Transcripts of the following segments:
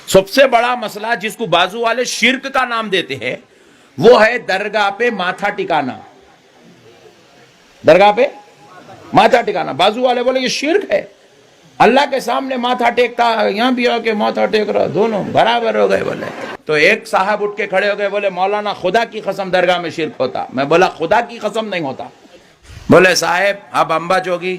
سب سے بڑا مسئلہ جس کو بازو والے شرک کا نام دیتے ہیں وہ ہے درگاہ پہ ماتھا ٹکانا. درگاہ پہ ماتھا ٹکانا. بازو والے بولے یہ شرک ہے. اللہ کے سامنے ماتھا ٹیکتا یہاں بھی آ کے ماتھا ٹیک رہا, دونوں برابر ہو گئے بولے. تو ایک صاحب اٹھ کے کھڑے ہو گئے, بولے مولانا خدا کی قسم درگاہ میں شرک ہوتا. میں بولا خدا کی قسم نہیں ہوتا. بولے صاحب اب امبا جوگی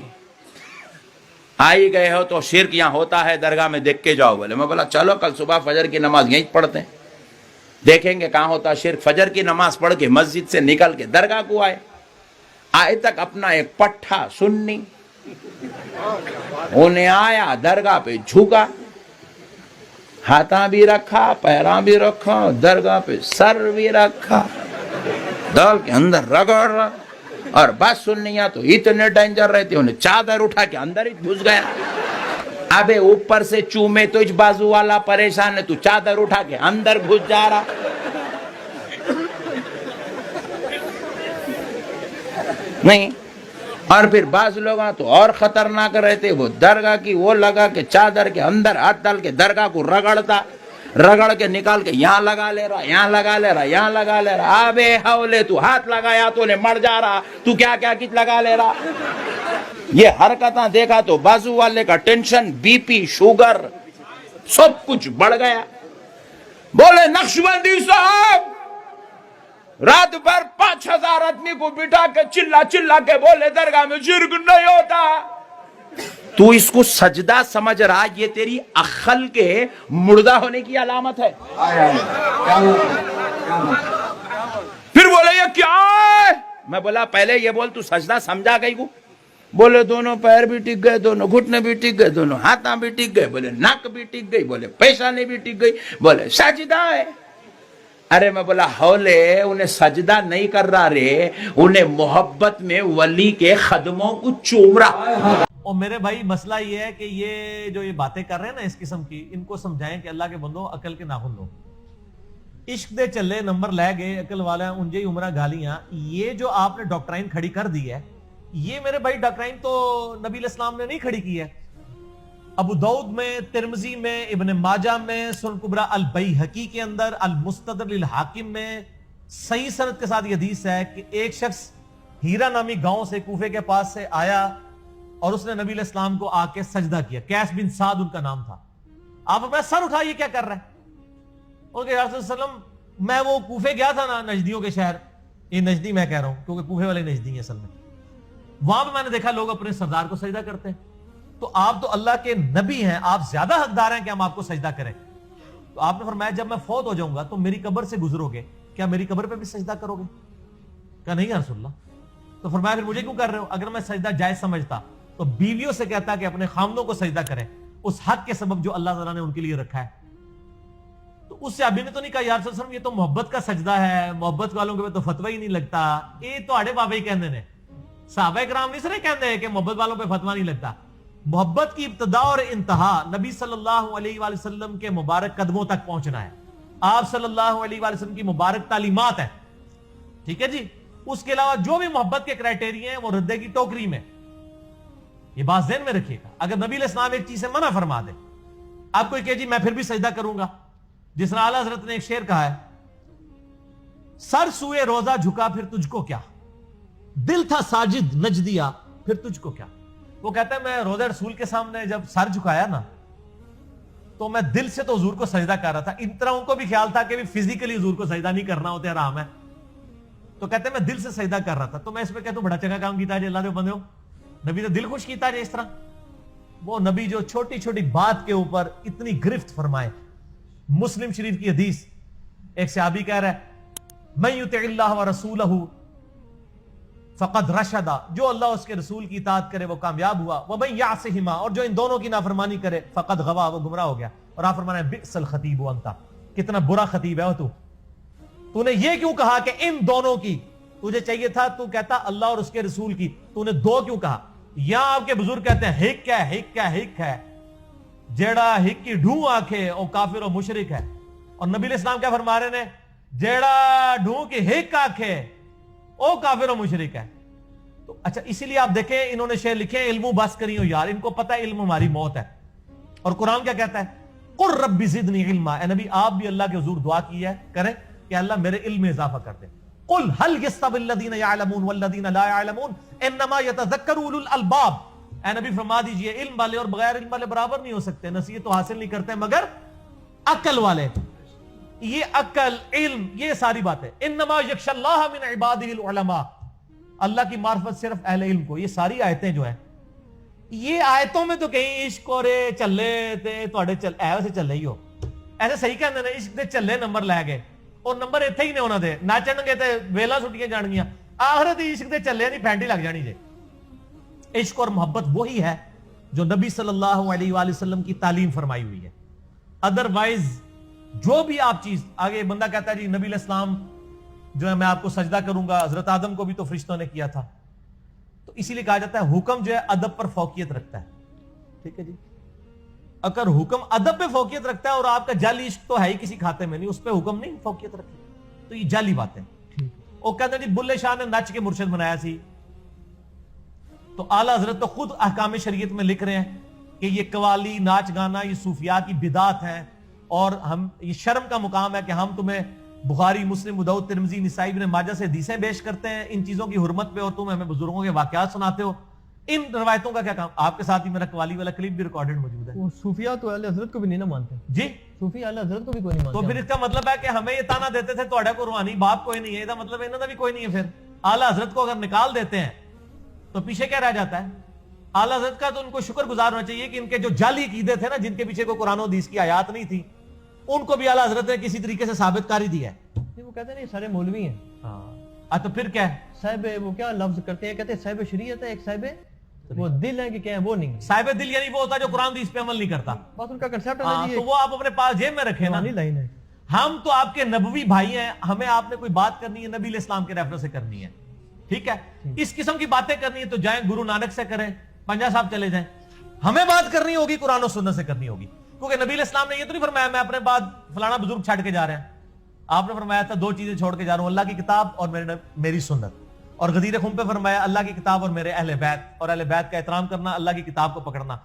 آئی گئے ہو تو شرک یہاں ہوتا ہے, درگاہ میں دیکھ کے جاؤ. بولے میں بولا چلو کل صبح فجر کی نماز یہیں پڑھتے ہیں, دیکھیں گے کہاں ہوتا شرک. فجر کی نماز پڑھ کے مسجد سے نکل کے درگاہ کو آئے تک اپنا ایک پٹھا سنی انہیں آیا, درگاہ پہ جھکا, ہاتھاں بھی رکھا, پیراں بھی رکھا, درگاہ پہ سر بھی رکھا, دل کے اندر رگڑ رہا. اور بات سننیاں تو اتنے ڈینجر رہتے, انہیں چادر اٹھا کے اندر ہی گھس گیا. ابے اوپر سے چومے تو بازو والا پریشان ہے, تو چادر اٹھا کے اندر گھس جا رہا. نہیں. اور پھر بعض لوگ تو اور خطرناک رہتے, وہ درگاہ کی وہ لگا کے چادر کے اندر ہاتھ ڈال کے درگاہ کو رگڑتا, رگڑ کے نکال کے یہاں لگا لے رہا, یہاں لگا لے رہا, یہاں لگا لے رہا. ابے حولے, تو ہاتھ لگایا تو نے مر جا رہا, تو کیا کیا کچھ لگا لے رہا. یہ حرکتاں دیکھا تو بازو والے کا ٹینشن, بی پی, شوگر سب کچھ بڑھ گیا. بولے نقشبندی صاحب رات بھر 5000 آدمی کو بٹھا کے چلا چلا کے بولے درگاہ میں شرک نہیں ہوتا. تو اس کو سجدہ سمجھ رہا, یہ تیری عقل کے مردہ ہونے کی علامت ہے. پھر بولے یہ کیا ہے؟ میں بولا پہلے یہ بول تو سجدہ سمجھا گئی کو. بولے دونوں پیر بھی ٹک گئے, دونوں گھٹنے بھی ٹک گئے, دونوں ہاتھاں بھی ٹک گئے, بولے ناک بھی ٹک گئی, بولے پیشانی بھی ٹک گئی, بولے سجدہ ہے. ارے میں بولا ہولے, انہیں سجدہ نہیں کر رہا رے, انہیں محبت میں ولی کے قدموں کو چوم رہا. اور میرے بھائی مسئلہ یہ ہے کہ یہ جو یہ باتیں کر رہے ہیں نا اس قسم کی, ان کو سمجھائیں کہ اللہ کے بندوں عقل کے ناخن لو. عشق دے چلے نمبر لے گئے عقل والا انجے ہی عمرہ گالیاں. یہ جو آپ نے ڈاکٹرائن کھڑی کر دی ہے, یہ میرے بھائی ڈاکٹرائن تو نبی علیہ السلام نے نہیں کھڑی کی ہے. ابو داؤد میں, ترمذی میں, ابن ماجہ میں, سنن کبریٰ البیہقی کے اندر, المستدرک للحاکم میں صحیح سند کے ساتھ یہ حدیث ہے کہ ایک شخص ہیرا نامی گاؤں سے کوفے کے پاس سے آیا اور اس نے نبی علیہ السلام کو آ کے سجدہ کیا. قیس بن سعد ان کا نام تھا. آپ اپنا سر اٹھا, یہ کیا کر رہے ہیں؟ اور کہ یا رسول اللہ علیہ وسلم میں وہ کوفے گیا تھا نا, نجدیوں کے شہر, یہ نجدی میں کہہ رہا ہوں کیونکہ کوفے والے نجدی ہیں اصل میں, وہاں پہ میں نے دیکھا لوگ اپنے سردار کو سجدہ کرتے ہیں. تو آپ تو اللہ کے نبی ہیں, آپ زیادہ حقدار ہیں کہ ہم آپ کو سجدہ کریں. تو آپ نے فرمایا جب میں فوت ہو جاؤں گا تو میری قبر سے گزرو گے, کیا میری قبر پہ بھی سجدہ کرو گے؟ کہا نہیں یا رسول اللہ. تو فرمایا پھر مجھے کیوں کر رہے ہو؟ اگر میں سجدہ جائز سمجھتا تو بیویوں سے کہتا کہ اپنے خامدوں کو سجدہ کریں, اس حق کے سبب جو اللہ تعالیٰ نے ان کے لیے رکھا ہے. تو اس سے ابھی نے تو نہیں کہا یا رسول اللہ یہ تو محبت کا سجدہ ہے, محبت والوں کے تو فتوی ہی نہیں لگتا. یہ تو آڑے بابے ہی کہندے نے, صحابہ کرام نہیں سرے کہندے ہیں کہ محبت والوں پہ فتوی نہیں لگتا. محبت کی ابتدا اور انتہا نبی صلی اللہ علیہ وآلہ وسلم کے مبارک قدموں تک پہنچنا ہے. آپ صلی اللہ علیہ وآلہ وسلم کی مبارک تعلیمات ہیں, ٹھیک ہے جی. اس کے علاوہ جو بھی محبت کے کرائٹیریا ہیں وہ ردے کی ٹوکری میں. یہ بات ذہن میں رکھیے گا. اگر نبی علیہ السلام ایک چیز سے منع فرما دے, آپ کو کہ جی میں پھر بھی سجدہ کروں گا, جس طرح اعلیٰ حضرت نے ایک شعر کہا ہے, سر سوئے روزہ جھکا پھر تجھ کو کیا, دل تھا ساجد نجدیا پھر تجھ کو کیا. وہ کہتا ہے میں روزہ رسول کے سامنے جب سر جھکایا نا تو میں دل سے تو حضور کو سجدہ کر رہا تھا. ان طرح ان کو بھی خیال تھا کہ فزیکلی حضور کو سجدہ نہیں کرنا ہوتا حرام ہے. تو کہتے ہیں میں دل سے سجدہ کر رہا تھا. تو میں اس پہ کہتا ہوں بڑا چنگا کام کیتا ہے اللہ دے بندے ہو, نبی نے دل خوش کیتا ہے اس طرح. وہ نبی جو چھوٹی چھوٹی بات کے اوپر اتنی گرفت فرمائے. مسلم شریف کی حدیث, ایک صحابی کہہ رہا ہے من یطع اللہ ورسولہ فقد رشدا, جو اللہ اس کے رسول کی اطاعت کرے وہ کامیاب ہوا. ومن یعصہما, اور جو ان دونوں کی نافرمانی کرے فقد غوا, وہ گمراہ ہو گیا. اور آپ فرمانا ہے بئس الخطیب انت, کتنا برا خطیب ہے تو نے یہ کیوں کہا کہ ان دونوں کی؟ تجھے چاہیے تھا تو کہتا اللہ اور اس کے رسول کی, تو نے دو کیوں کہا؟ یہاں آپ کے بزرگ کہتے ہیں ہک کیا ہے, ہک کیا ہک ہے, جیڑا ہک کی ڈھوں آنکھے او کافر و مشرک ہے. اور نبی علیہ السلام کیا فرما رہے ہیں, جیڑا ڈھوں کی ہک آنکھے او کافر و مشرک ہے. تو اچھا اسی لیے آپ دیکھیں انہوں نے شعر لکھے علم بس کری ہو یار, ان کو پتہ ہے علم ہماری موت ہے. اور قرآن کیا کہتا ہے, قل رب زدنی علما، اے نبی آپ بھی اللہ کے حضور دعا کی ہے کریں کہ اللہ میرے علم میں اضافہ کر دے. قل هل يستوي الذين يعلمون والذين لا يعلمون انما يتذكر اولو الالباب، اے نبی فرما دیجئے علم والے اور بغیر علم والے برابر نہیں ہو سکتے، نصیحت تو حاصل نہیں کرتے مگر عقل والے. یہ عقل علم یہ ساری باتیں. انما یخشى اللہ من عباده العلماء، اللہ کی معرفت صرف اہل علم کو. یہ ساری آیتیں جو ہیں یہ آیتوں میں تو کہیں عشق اور چلے تے تواڈے چل ایسے چلے ہی ہو ایسے صحیح کہندے نے عشق دے چلے نمبر لے گئے اور نمبر ایتھے ہی نے انہاں دے ناچن گے تے ویلا سٹیاں جان گیاں آخرت عشق دے چلے دی پھینٹی لگ جانی جے. عشق اور محبت وہی ہے جو نبی صلی اللہ علیہ وآلہ وسلم کی تعلیم فرمائی ہوئی ہے. ادروائز جو بھی آپ چیز آگے بندہ کہتا ہے جی نبی علیہ السلام جو ہے میں آپ کو سجدہ کروں گا، حضرت آدم کو بھی تو فرشتوں نے کیا تھا، تو اسی لیے کہا جاتا ہے حکم جو ہے ادب پر فوقیت رکھتا ہے. ٹھیک ہے جی، اگر حکم ادب پہ فوقیت رکھتا ہے اور آپ کا جعلی عشق تو ہے ہی کسی کھاتے میں نہیں، اس پہ حکم نہیں فوقیت رکھے تو یہ جعلی باتیں. وہ کہتے ہیں جی بلے شاہ نے نچ کے مرشد بنایا سی، تو اعلیٰ حضرت تو خود احکام شریعت میں لکھ رہے ہیں کہ یہ قوالی ناچ گانا یہ صوفیاء کی بدعت ہیں، اور ہم یہ شرم کا مقام ہے کہ ہم تمہیں بخاری مسلم ابو داؤد ترمذی نسائی ابن ماجہ سے حدیثیں پیش کرتے ہیں ان چیزوں کی حرمت پہ، اور تم ہمیں بزرگوں کے واقعات سناتے ہو. ان روایتوں کا کیا کام؟ آپ کے ساتھ ہی میرا قوالی والا کلپ بھی ریکارڈڈ موجود ہے. وہ صوفیاء تو اہل حضرت کو بھی نہیں نہ مانتے جی، صوفیاء اہل حضرت کو بھی کوئی نہیں تو مانتے. پھر اس کا مطلب ہے کہ ہمیں یہ تانا دیتے تھے تھوڑا کو روحانی باپ کوئی نہیں ہے، اس کا مطلب انہوں نے بھی کوئی نہیں ہے. پھر اعلیٰ حضرت کو اگر نکال دیتے ہیں تو پیچھے کیا رہ جاتا ہے؟ اعلیٰ حضرت کا تو ان کو شکر گزار ہونا چاہیے کہ ان کے جو جعلی عقیدے تھے نا، جن کے پیچھے کوئی قرآن و حدیث کی آیات نہیں تھی، ان کو بھی اعلیٰ حضرت نے کسی طریقے سے ثابت کاری دی ہے. وہ کہتے ہیں نہیں سارے مولوی ہیں. ہاں تو پھر کیا ہے؟ صاحب وہ کیا لفظ کرتے ہیں، کہتے ہیں صاحب شریعت ہے، ایک صاحب وہ دل ہے کہ کیا ہے وہ نہیں. صاحب دل یعنی وہ ہوتا ہے جو قرآن حدیث پہ عمل نہیں کرتا، بس ان کا کنسپٹ ہاں، ہے تو وہ آپ اپنے پاس جیب میں رکھیں نا. لائن ہے. ہم تو آپ کے نبوی بھائی ہیں، ہمیں آپ نے کوئی بات کرنی ہے نبی علیہ السلام کے ریفرنس سے کرنی ہے. ٹھیک ہے، اس قسم کی باتیں کرنی ہے تو جائیں گرو نانک سے کریں، پنجا صاحب چلے جائیں. ہمیں بات کرنی ہوگی قرآن و سنت سے کرنی ہوگی، کیونکہ نبی علیہ السلام نے یہ تو نہیں فرمایا میں اپنے بعد فلانا بزرگ چھاڑ کے جا رہے ہیں. آپ نے فرمایا تھا دو چیزیں چھوڑ کے جا رہا ہوں، اللہ کی کتاب اور میری سنت. اور غدیر خم پہ فرمایا اللہ کی کتاب اور میرے اہل بیت، اور اہل بیت کا احترام کرنا، اللہ کی کتاب کو پکڑنا.